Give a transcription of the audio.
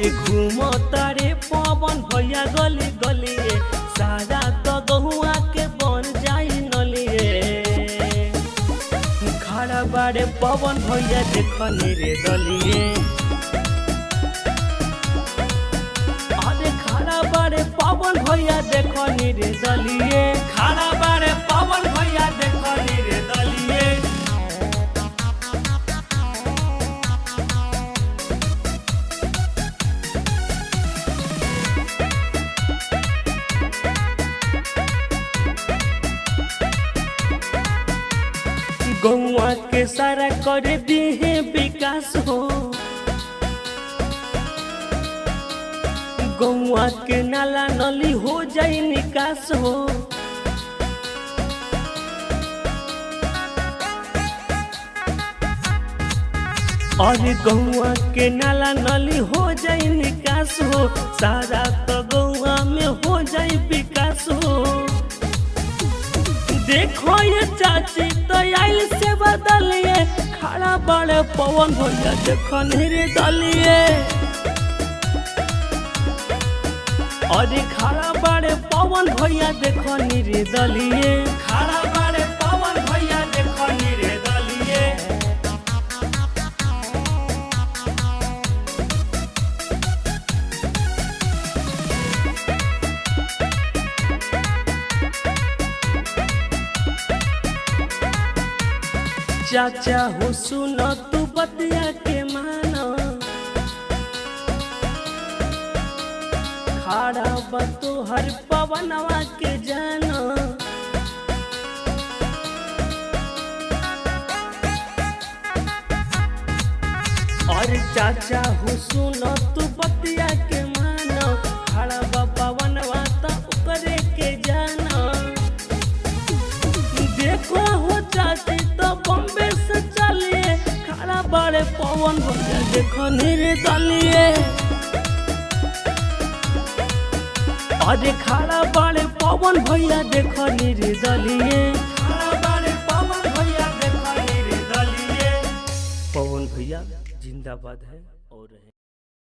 अरे घूमो तारे पवन भैया गली गलिए सारा तो गहुआ के बन जाई नलिए। खड़ा बाड़े पवन भैया देखनी रे दलिए। अरे खड़ा बाड़े पवन भैया देखनी रे दलिए। खड़ा बाड़े पवन भैया देखनी रे दलिए। गौआ के सारा कर दिए विकास हो। गौआ के नाला नली हो जाए निकास हो। और गौआ के नाला नली हो जाए निकास हो। सारा तो गौआ में हो जाए विकास हो। देखो ये चाची तो आइल से बदलिए। खड़ा बड़े पवन भैया देखनी रे दलिए। और खड़ा बड़े पवन भैया देखनी रे दलिए। खड़ा बड़े पवन भैया देखनी रे दलिए। चाचा हो सुनो तू बतिया के मानो। खड़ा बतू हर पवनवा के जानो। और चाचा हो सुनो तू बतिया के मानो। खड़ा बा पवनवा तो करे के जानो। देखो हो चाची तो बॉम्बे से चलिए। खड़ा बड़े पवन भैया देखनी रे दलिए। अरे खड़ा बड़े पवन भैया देखनी रे दलिए। खड़ा बड़े पवन भैया देखनी रे दलिए। पवन भैया जिंदाबाद है और